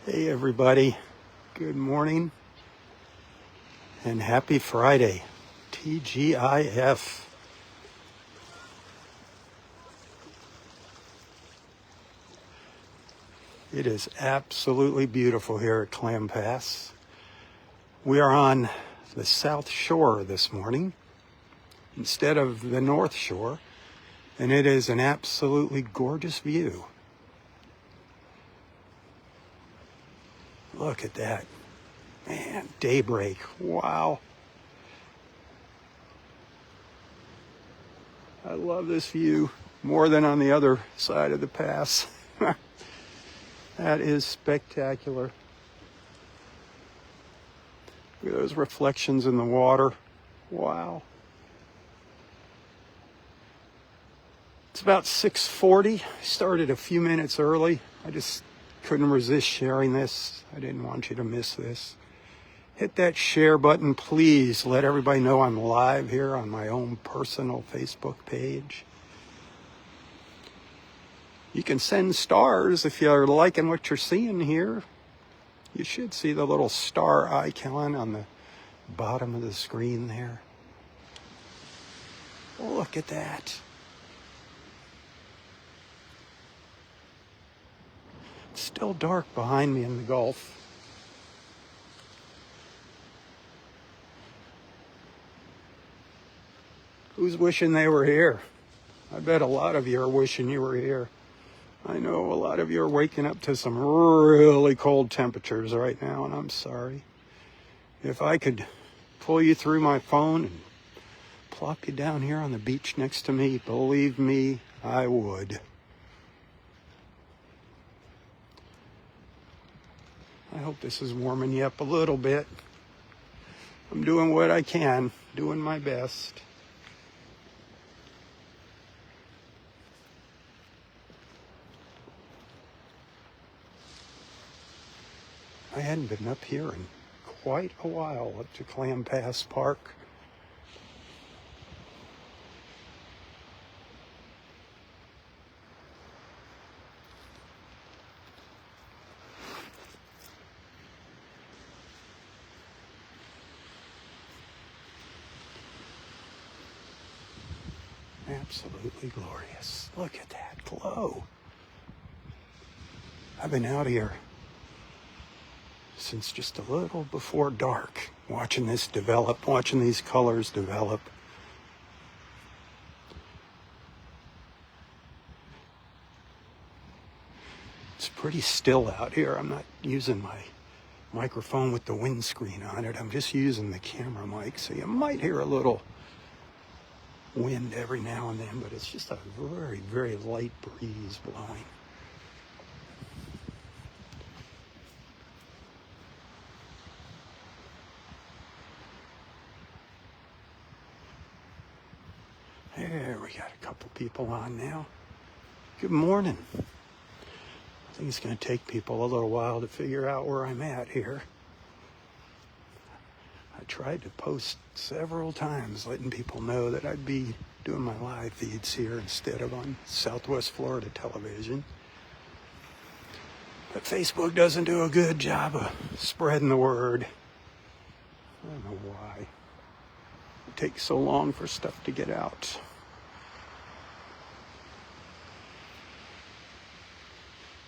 Hey everybody, good morning and happy Friday. TGIF. It is absolutely beautiful here at Clam Pass. We are on the South Shore this morning instead of the North Shore, and it is an absolutely gorgeous view. Look at that. Man, daybreak. Wow. I love this view more than on the other side of the pass. That is spectacular. Look at those reflections in the water. Wow. It's about 6:40. I started a few minutes early. I just couldn't resist sharing this. I didn't want you to miss this. Hit that share button, please. Let everybody know I'm live here on my own personal Facebook page. You can send stars if you're liking what you're seeing here. You should see the little star icon on the bottom of the screen there. Look at that. It's still dark behind me in the Gulf. Who's wishing they were here? I bet a lot of you are wishing you were here. I know a lot of you are waking up to some really cold temperatures right now, and I'm sorry. If I could pull you through my phone and plop you down here on the beach next to me, believe me, I would. I hope this is warming you up a little bit. I'm doing what I can, doing my best. I hadn't been up here in quite a while, up to Clam Pass Park. Absolutely glorious. Look at that glow. I've been out here since just a little before dark, watching this develop, watching these colors develop. It's pretty still out here. I'm not using my microphone with the windscreen on it. I'm just using the camera mic, so you might hear a little wind every now and then, but it's just a very, very light breeze blowing. There, we got a couple people on now. Good morning. I think it's going to take people a little while to figure out where I'm at here. I tried to post several times letting people know that I'd be doing my live feeds here instead of on Southwest Florida television. But Facebook doesn't do a good job of spreading the word. I don't know why. It takes so long for stuff to get out.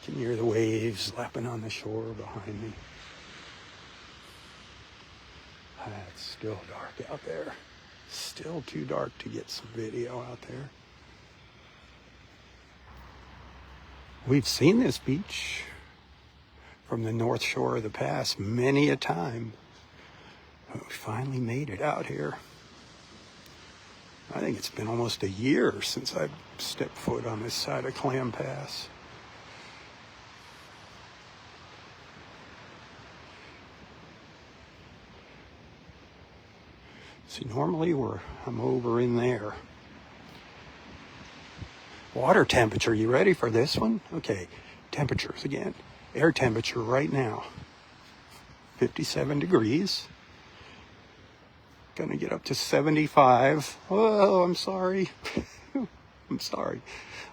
Can you hear the waves lapping on the shore behind me? It's still dark out there. Still too dark to get some video out there. We've seen this beach from the north shore of the pass many a time. But we finally made it out here. I think it's been almost a year since I've stepped foot on this side of Clam Pass. See, normally I'm over in there. Water temperature, you ready for this one? Okay, temperatures again. Air temperature right now, 57 degrees. Gonna get up to 75. Oh, I'm sorry. I'm sorry.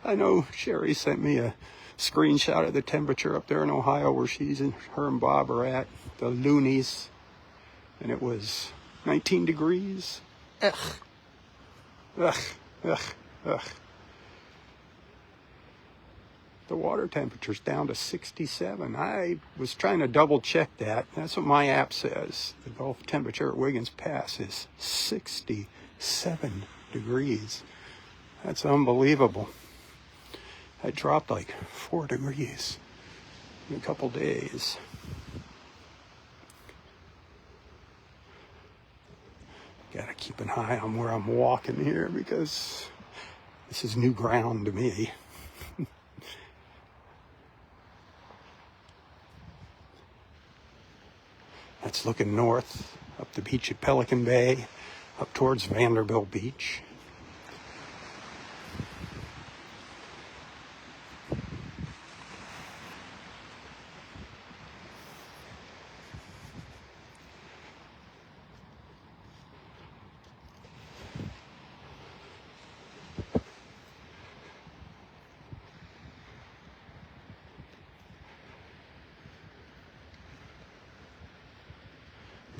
I know Sherry sent me a screenshot of the temperature up there in Ohio where her and Bob are at, the loonies, and it was 19 degrees. Ugh. Ugh. Ugh. Ugh. The water temperature's down to 67. I was trying to double check that. That's what my app says. The Gulf temperature at Wiggins Pass is 67 degrees. That's unbelievable. That dropped like 4 degrees in a couple days. Gotta keep an eye on where I'm walking here because this is new ground to me. That's looking north, up the beach at Pelican Bay, up towards Vanderbilt Beach.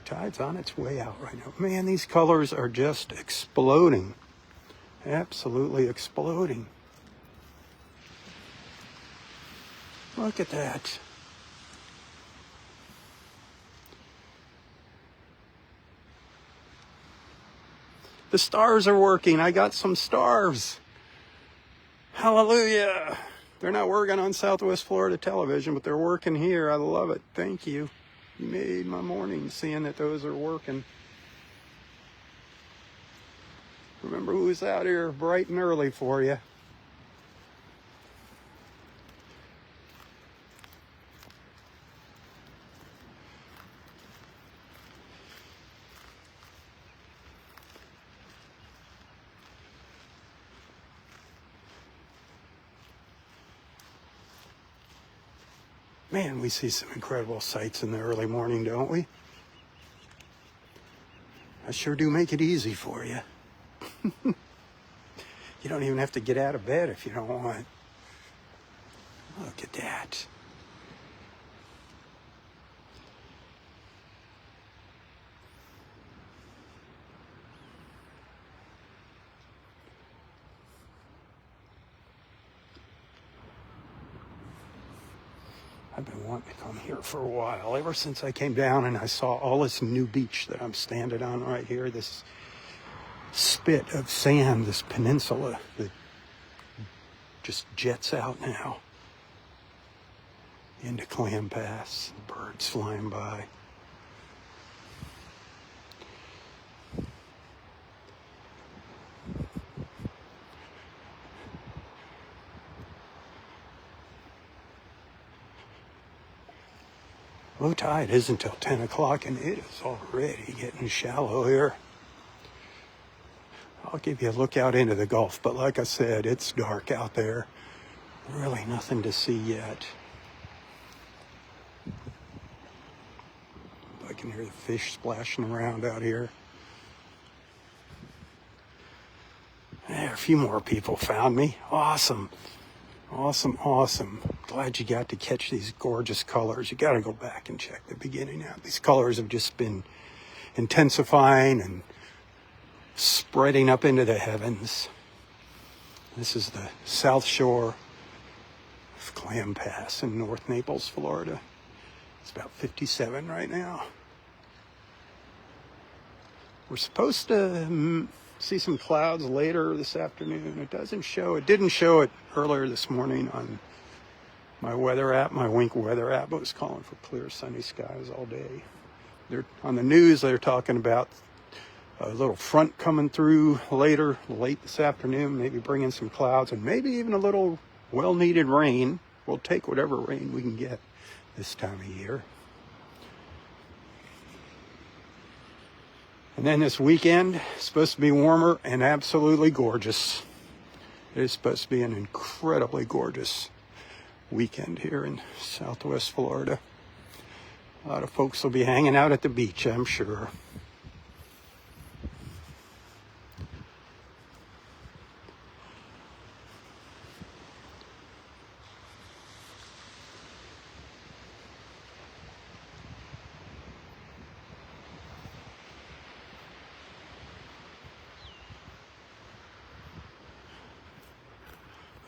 Tide's on its way out right now. Man, these colors are just exploding. Absolutely exploding. Look at that. The stars are working. I got some stars. Hallelujah. They're not working on Southwest Florida television, but they're working here. I love it. Thank you. You made my morning seeing that those are working. Remember who's out here bright and early for you. Man, we see some incredible sights in the early morning, don't we? I sure do make it easy for you. You don't even have to get out of bed if you don't want. Look at that. I've been wanting to come here for a while, ever since I came down and I saw all this new beach that I'm standing on right here, this spit of sand, this peninsula that just jets out now into Clam Pass, birds flying by. Low tide isn't until 10 o'clock, and it is already getting shallow here. I'll give you a look out into the Gulf, but like I said, it's dark out there. Really nothing to see yet. I can hear the fish splashing around out here. There, a few more people found me. Awesome. Awesome, awesome. Glad you got to catch these gorgeous colors. You got to go back and check the beginning out. These colors have just been intensifying and spreading up into the heavens. This is the south shore of Clam Pass in North Naples, Florida. It's about 57 right now. We're supposed to see some clouds later this afternoon. It didn't show it earlier this morning on my weather app, my Wink weather app. It was calling for clear sunny skies all day. On the news, they're talking about a little front coming through late this afternoon, maybe bringing some clouds and maybe even a little well-needed rain. We'll take whatever rain we can get this time of year. And then this weekend, it's supposed to be warmer and absolutely gorgeous. It is supposed to be an incredibly gorgeous weekend here in Southwest Florida. A lot of folks will be hanging out at the beach, I'm sure.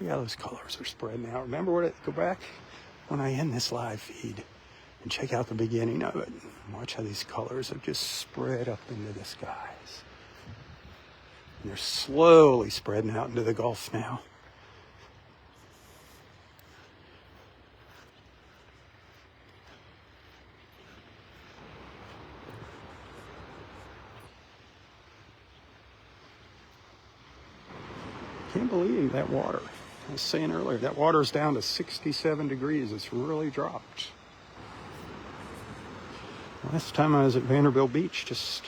Look how those colors are spreading out. Remember go back when I end this live feed and check out the beginning of it. Watch how these colors have just spread up into the skies. And they're slowly spreading out into the Gulf now. Can't believe that water. I was saying earlier, that water's down to 67 degrees. It's really dropped. Last time I was at Vanderbilt Beach, just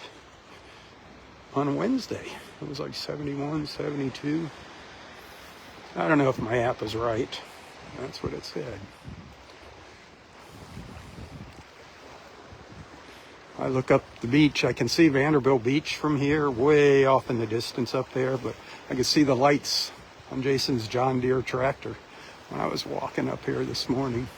on Wednesday, it was like 71, 72. I don't know if my app is right. That's what it said. I look up the beach. I can see Vanderbilt Beach from here, way off in the distance up there, but I can see the lights on Jason's John Deere tractor when I was walking up here this morning.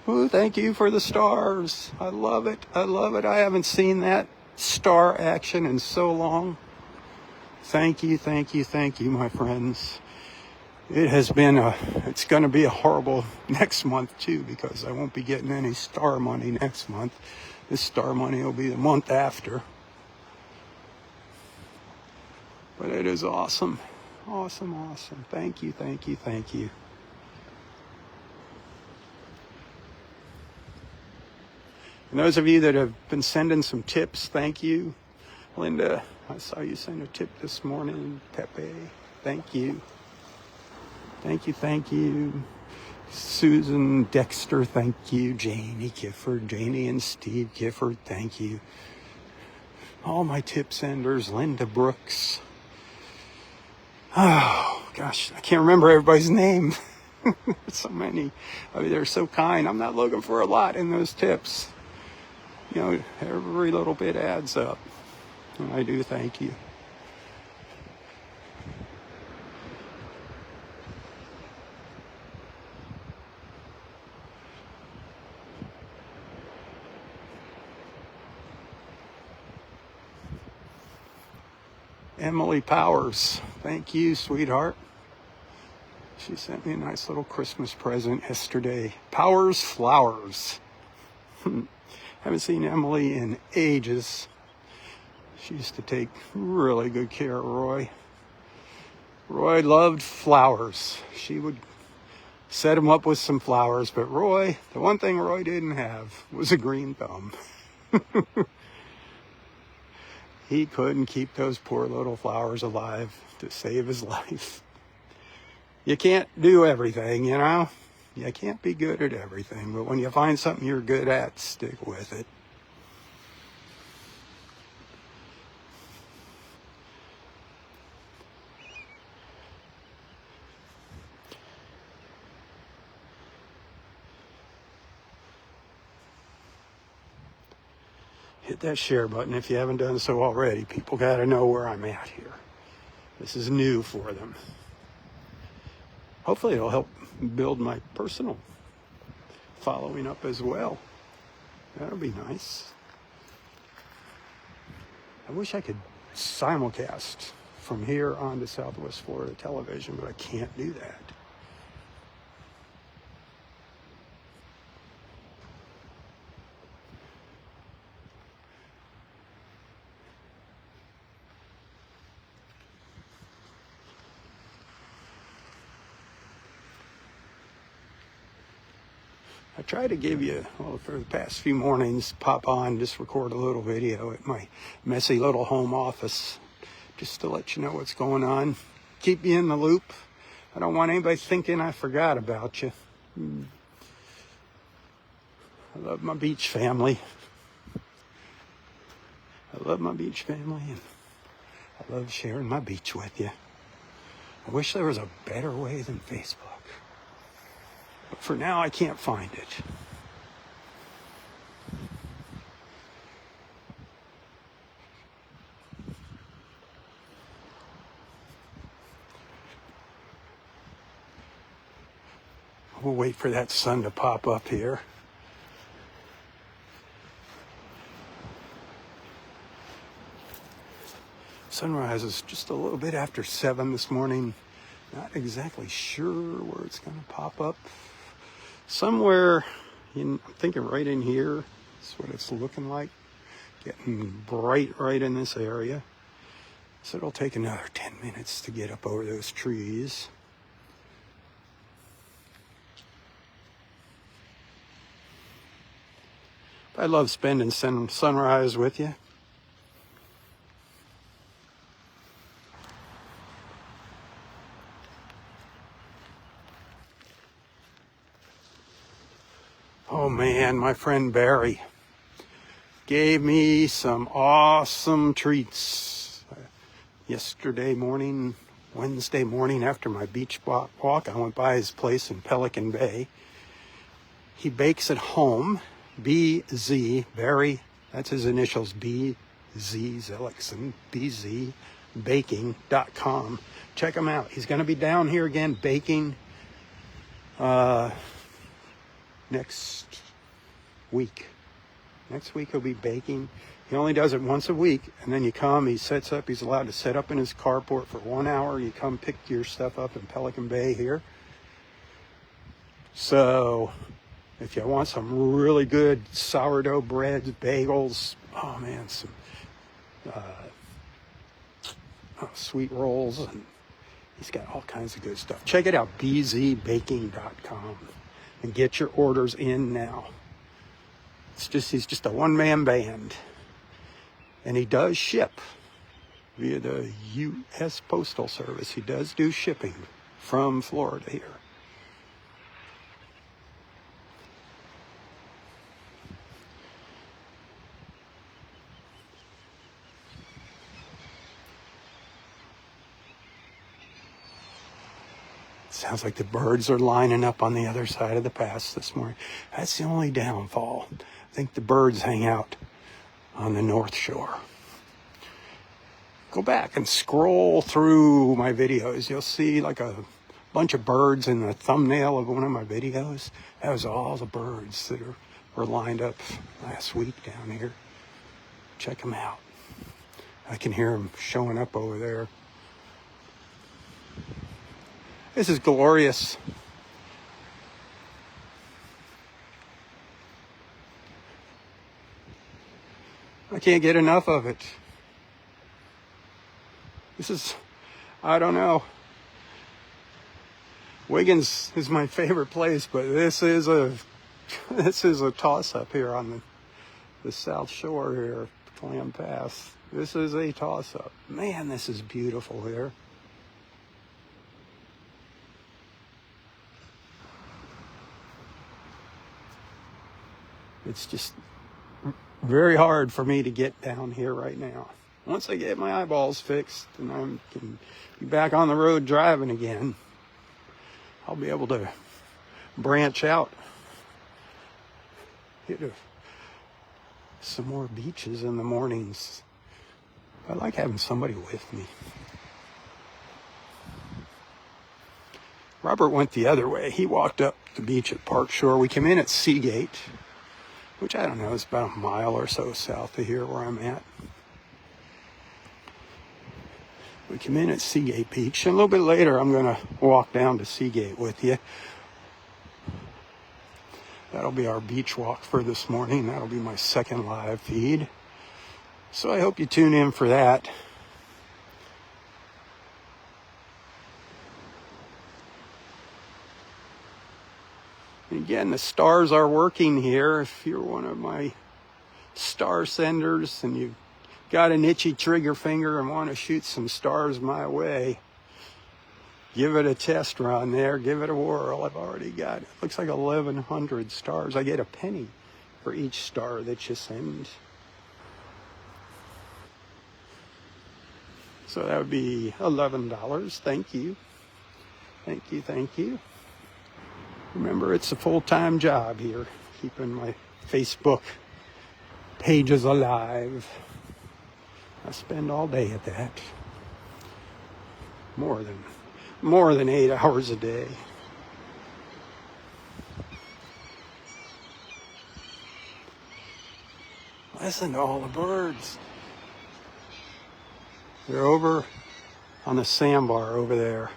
Ooh, thank you for the stars. I love it. I love it. I haven't seen that star action in so long. Thank you, thank you, thank you, my friends. It's going to be a horrible next month too, because I won't be getting any star money next month. This star money will be the month after. But it is awesome. Awesome, awesome. Thank you, thank you, thank you. And those of you that have been sending some tips, thank you. Linda, I saw you send a tip this morning. Pepe, thank you. Thank you, thank you. Susan Dexter, thank you. Janie Gifford, Janie and Steve Gifford, thank you. All my tip senders, Linda Brooks. Oh, gosh, I can't remember everybody's name. So many. I mean, they're so kind. I'm not looking for a lot in those tips. You know, every little bit adds up. And I do thank you. Emily Powers, thank you, sweetheart. She sent me a nice little Christmas present yesterday. Powers Flowers. Haven't seen Emily in ages. She used to take really good care of Roy. Roy loved flowers. She would set him up with some flowers, but Roy, the one thing Roy didn't have was a green thumb. He couldn't keep those poor little flowers alive to save his life. You can't do everything, you know? You can't be good at everything, but when you find something you're good at, stick with it. Hit that share button if you haven't done so already. People got to know where I'm at here. This is new for them. Hopefully it'll help build my personal following up as well. That'll be nice. I wish I could simulcast from here on to Southwest Florida television, but I can't do that. I try to give you, well, for the past few mornings, pop on, just record a little video at my messy little home office, just to let you know what's going on. Keep you in the loop. I don't want anybody thinking I forgot about you. I love my beach family. I love my beach family, and I love sharing my beach with you. I wish there was a better way than Facebook. But for now, I can't find it. We'll wait for that sun to pop up here. Sunrise is just a little bit after 7 this morning. Not exactly sure where it's going to pop up. Somewhere, I'm thinking right in here. That's what it's looking like. Getting bright right in this area. So it'll take another 10 minutes to get up over those trees. I love spending sunrise with you. Oh man, my friend Barry gave me some awesome treats. Yesterday morning, Wednesday morning after my beach walk, I went by his place in Pelican Bay. He bakes at home. BZ, Barry, that's his initials, BZ, Zellixon, BZ, baking.com. Check him out. He's going to be down here again baking next week. Next week he'll be baking. He only does it once a week, and then you come, he sets up, he's allowed to set up in his carport for 1 hour. You come pick your stuff up in Pelican Bay here. So if you want some really good sourdough breads, bagels, oh man, some sweet rolls, and he's got all kinds of good stuff. Check it out, bzbaking.com, and get your orders in now. He's just a one-man band, and he does ship via the U.S. Postal Service. He does do shipping from Florida here. Sounds like the birds are lining up on the other side of the pass this morning. That's the only downfall. I think the birds hang out on the North Shore. Go back and scroll through my videos. You'll see like a bunch of birds in the thumbnail of one of my videos. That was all the birds that were lined up last week down here. Check them out. I can hear them showing up over there. This is glorious. I can't get enough of it. This is, I don't know. Wiggins is my favorite place, but this is a toss-up here on the South Shore here, Clam Pass. This is a toss-up. Man, this is beautiful here. It's just very hard for me to get down here right now. Once I get my eyeballs fixed and I can be back on the road driving again, I'll be able to branch out, hit some more beaches in the mornings. I like having somebody with me. Robert went the other way. He walked up the beach at Park Shore. We came in at Seagate, which I don't know, is about a mile or so south of here where I'm at. We come in at Seagate Beach, and a little bit later I'm going to walk down to Seagate with you. That'll be our beach walk for this morning. That'll be my second live feed. So I hope you tune in for that. Again, the stars are working here. If you're one of my star senders and you've got an itchy trigger finger and want to shoot some stars my way, give it a test run there. Give it a whirl. I've already got, it looks like 1,100 stars. I get a penny for each star that you send. So that would be $11. Thank you. Thank you, thank you. Remember, it's a full-time job here, keeping my Facebook pages alive. I spend all day at that. More than 8 hours a day. Listen to all the birds. They're over on the sandbar over there.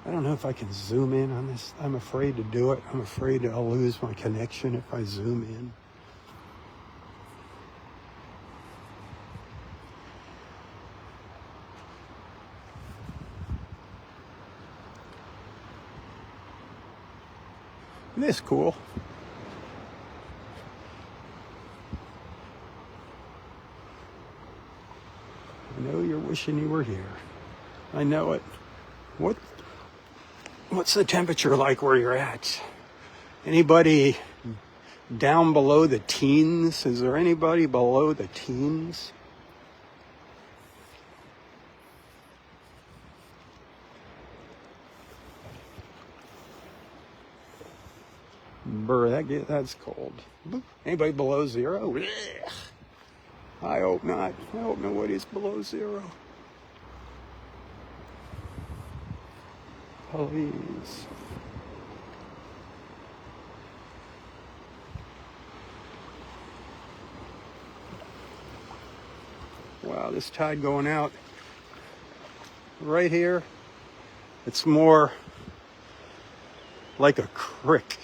I don't know if I can zoom in on this. I'm afraid to do it. I'm afraid I'll lose my connection if I zoom in. Isn't this cool? I know you're wishing you were here. I know it. What's the temperature like where you're at? Anybody down below the teens? Is there anybody below the teens? Brr, that's cold. Anybody below zero? I hope not. I hope nobody's below zero. Please. Wow, this tide going out right here. It's more like a creek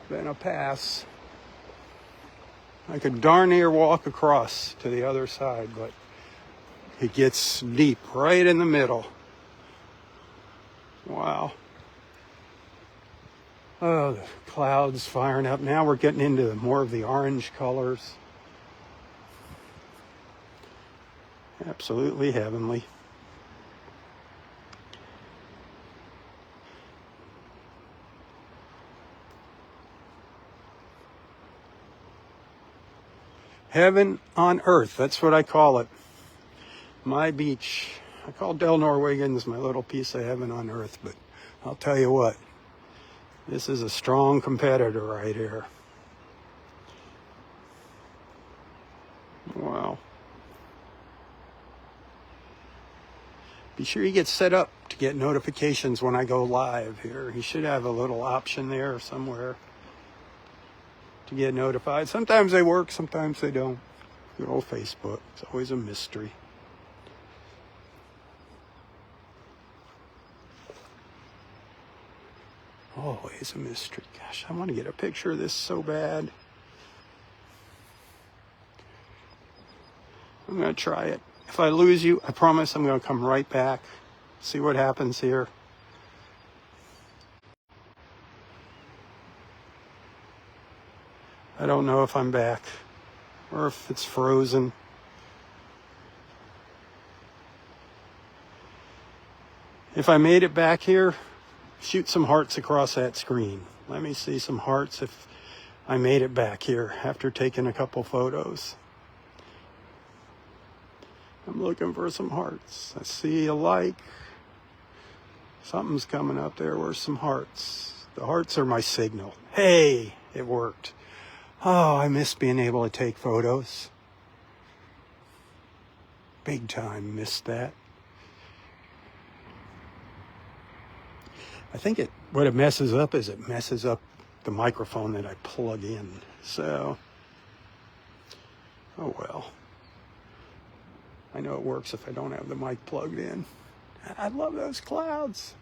than a pass. I could darn near walk across to the other side, but it gets deep right in the middle. Wow. Oh, the clouds firing up. Now we're getting into more of the orange colors. Absolutely heavenly. Heaven on earth, that's what I call it. My beach. I call Del Norwegians my little piece of heaven on earth, but I'll tell you what, this is a strong competitor right here. Wow. Be sure you get set up to get notifications when I go live here. You should have a little option there somewhere to get notified. Sometimes they work, sometimes they don't. Good old Facebook. It's always a mystery. Always a mystery. Gosh, I want to get a picture of this so bad. I'm going to try it. If I lose you, I promise I'm going to come right back. See what happens here. I don't know if I'm back or if it's frozen. If I made it back here, shoot some hearts across that screen. Let me see some hearts if I made it back here after taking a couple photos. I'm looking for some hearts. I see a like. Something's coming up there. Where's some hearts? The hearts are my signal. Hey, it worked. Oh, I miss being able to take photos. Big time missed that. I think what it messes up is it messes up the microphone that I plug in. So, oh well. I know it works if I don't have the mic plugged in. I love those clouds.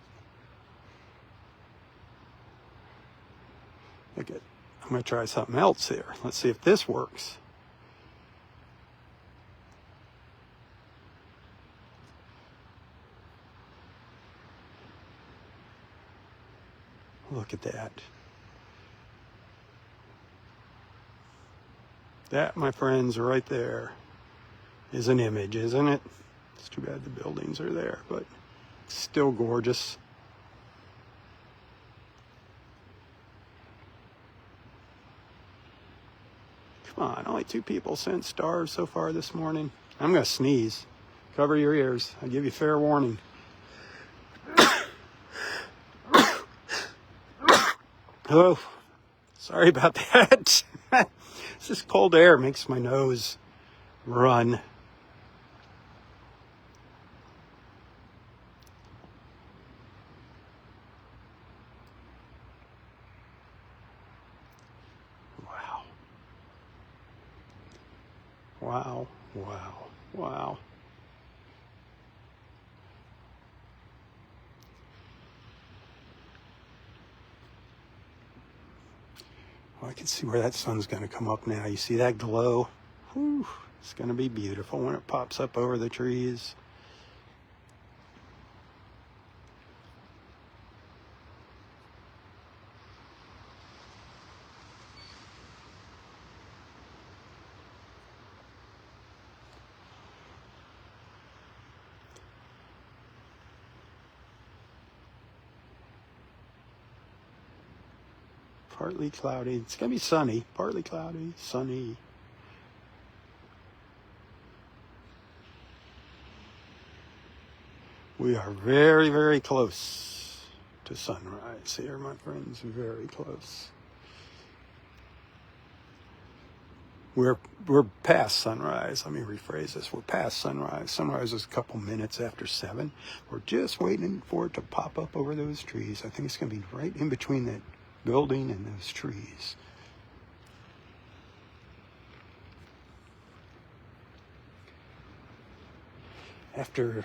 Look at, I'm going to try something else here. Let's see if this works. Look at that. That, my friends, right there is an image, isn't it? It's too bad the buildings are there, but it's still gorgeous. Come on, only 2 people sent stars so far this morning. I'm going to sneeze. Cover your ears. I give you fair warning. Oh, sorry about that. It's just cold air makes my nose run. Wow. Well, I can see where that sun's going to come up now. You see that glow? Whew, it's going to be beautiful when it pops up over the trees. Partly cloudy. It's going to be sunny. Partly cloudy, sunny. We are very, very close to sunrise here, my friends. Very close. We're past sunrise. Let me rephrase this. We're past sunrise. Sunrise is a couple minutes after 7. We're just waiting for it to pop up over those trees. I think it's going to be right in between that building and those trees. After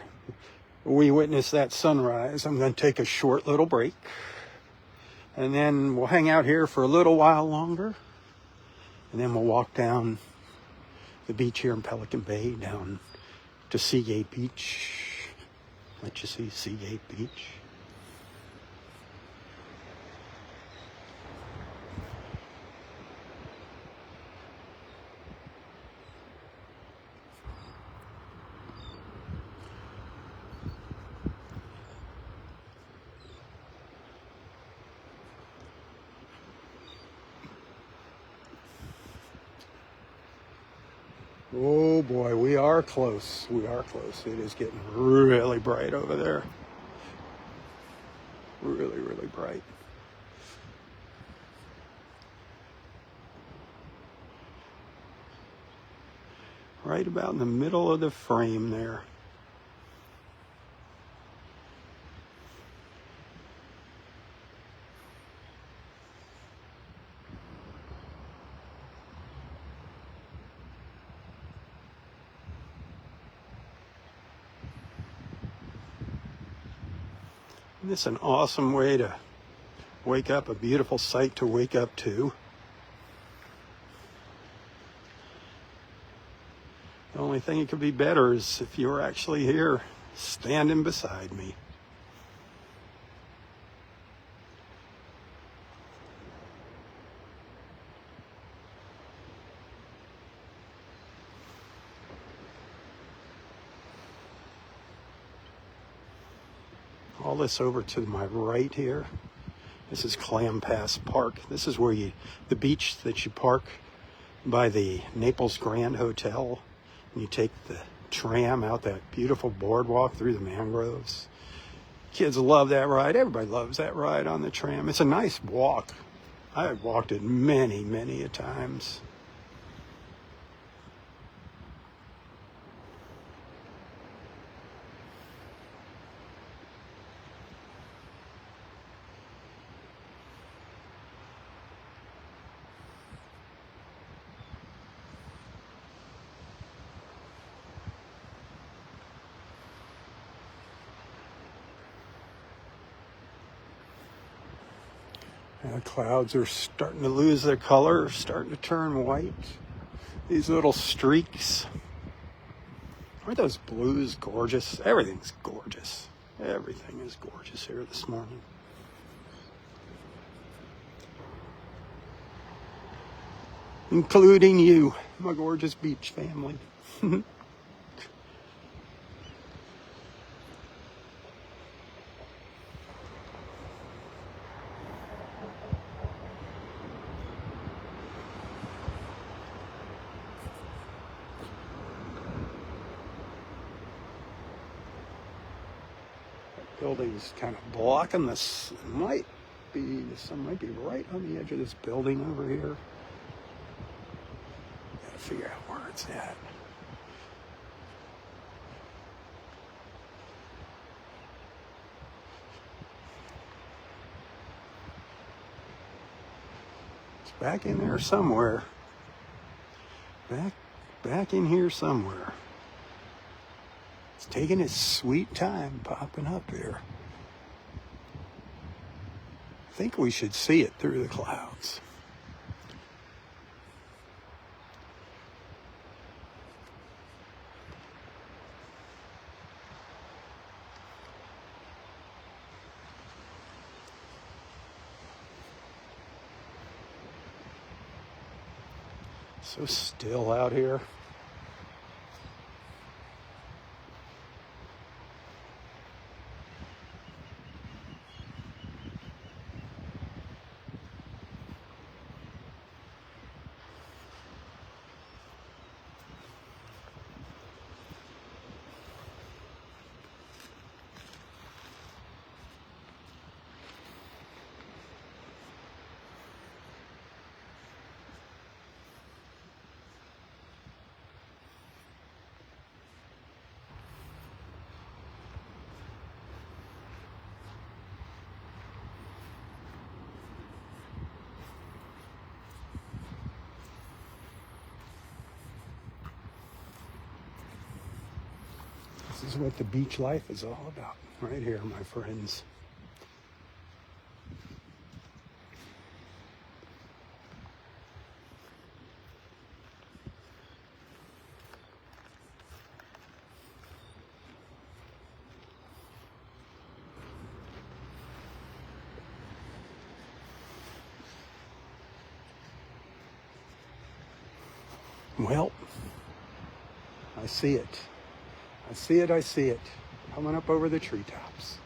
we witness that sunrise, I'm going to take a short little break. And then we'll hang out here for a little while longer. And then we'll walk down the beach here in Pelican Bay, down to Seagate Beach. Let you see Seagate Beach. Oh boy, we are close. We are close. It is getting really bright over there. Really, really bright. Right about in the middle of the frame there. And this is an awesome way to wake up, a beautiful sight to wake up to. The only thing that could be better is if you were actually here, standing beside me. All this over to my right here. This is Clam Park. This is where the beach that you park by the Naples Grand Hotel. And you take the tram out that beautiful boardwalk through the mangroves. Kids love that ride. Everybody loves that ride on the tram. It's a nice walk. I've walked it many, many a times. And the clouds are starting to lose their color, starting to turn white. These little streaks. Aren't those blues gorgeous? Everything's gorgeous. Everything is gorgeous here this morning. Including you, my gorgeous beach family. Building's kind of blocking this. The sun might be right on the edge of this building over here. Gotta figure out where it's at. It's back in there somewhere. Back in here somewhere. It's taking its sweet time popping up here. I think we should see it through the clouds. So still out here. This is what the beach life is all about, right here, my friends. Well, I see it. I see it, I see it. Coming up over the treetops.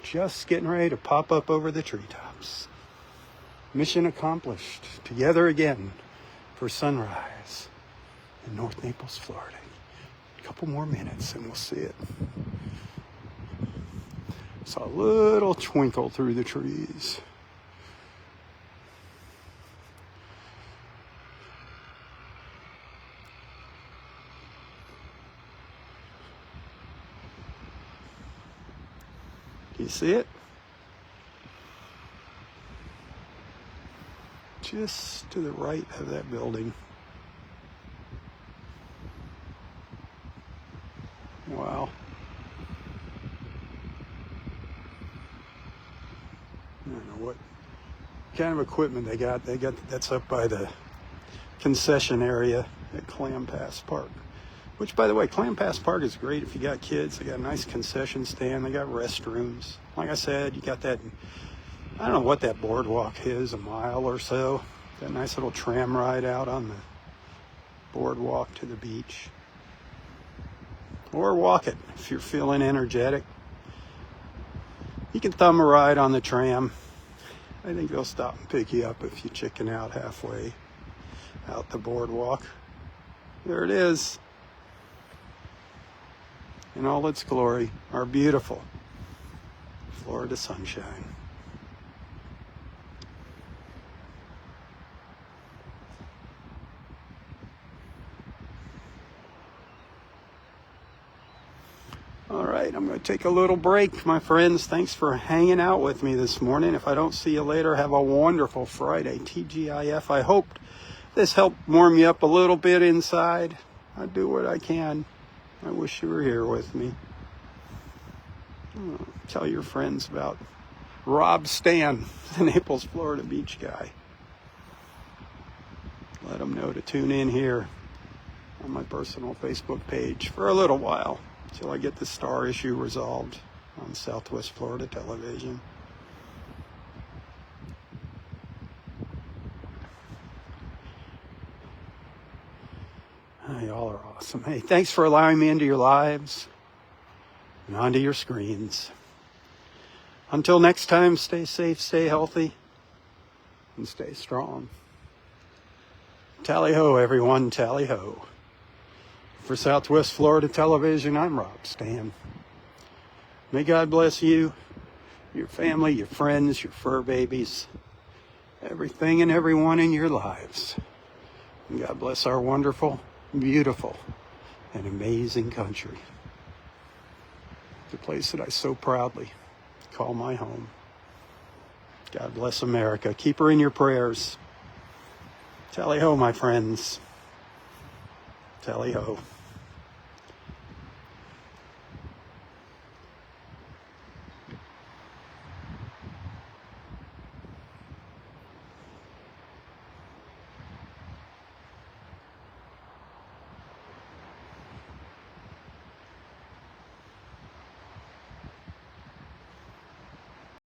Just getting ready to pop up over the treetops. Mission accomplished. Together again for sunrise in North Naples, Florida. A couple more minutes and we'll see it. Saw a little twinkle through the trees. You see it? Just to the right of that building. Wow. I don't know what kind of equipment they got. That's up by the concession area at Clam Park. Which, by the way, Clam Park is great if you got kids. They got a nice concession stand. They got restrooms. Like I said, you got that, I don't know what that boardwalk is, a mile or so. That nice little tram ride out on the boardwalk to the beach. Or walk it if you're feeling energetic. You can thumb a ride on the tram. I think they'll stop and pick you up if you chicken out halfway out the boardwalk. There it is. In all its glory, our beautiful Florida sunshine. All right, I'm going to take a little break, my friends. Thanks for hanging out with me this morning. If I don't see you later, have a wonderful Friday. TGIF. I hope this helped warm you up a little bit inside. I do what I can. I wish you were here with me. Tell your friends about Robb Stan, the Naples, Florida beach guy. Let them know to tune in here on my personal Facebook page for a little while until I get the star issue resolved on Southwest Florida television. Y'all are awesome. Hey, thanks for allowing me into your lives and onto your screens. Until next time, stay safe, stay healthy, and stay strong. Tally-ho, everyone, tally-ho. For Southwest Florida Television, I'm Robb Stan. May God bless you, your family, your friends, your fur babies, everything and everyone in your lives. And God bless our wonderful, beautiful, and amazing country. The place that I so proudly call my home. God bless America. Keep her in your prayers. Tally-ho, my friends. Tally-ho.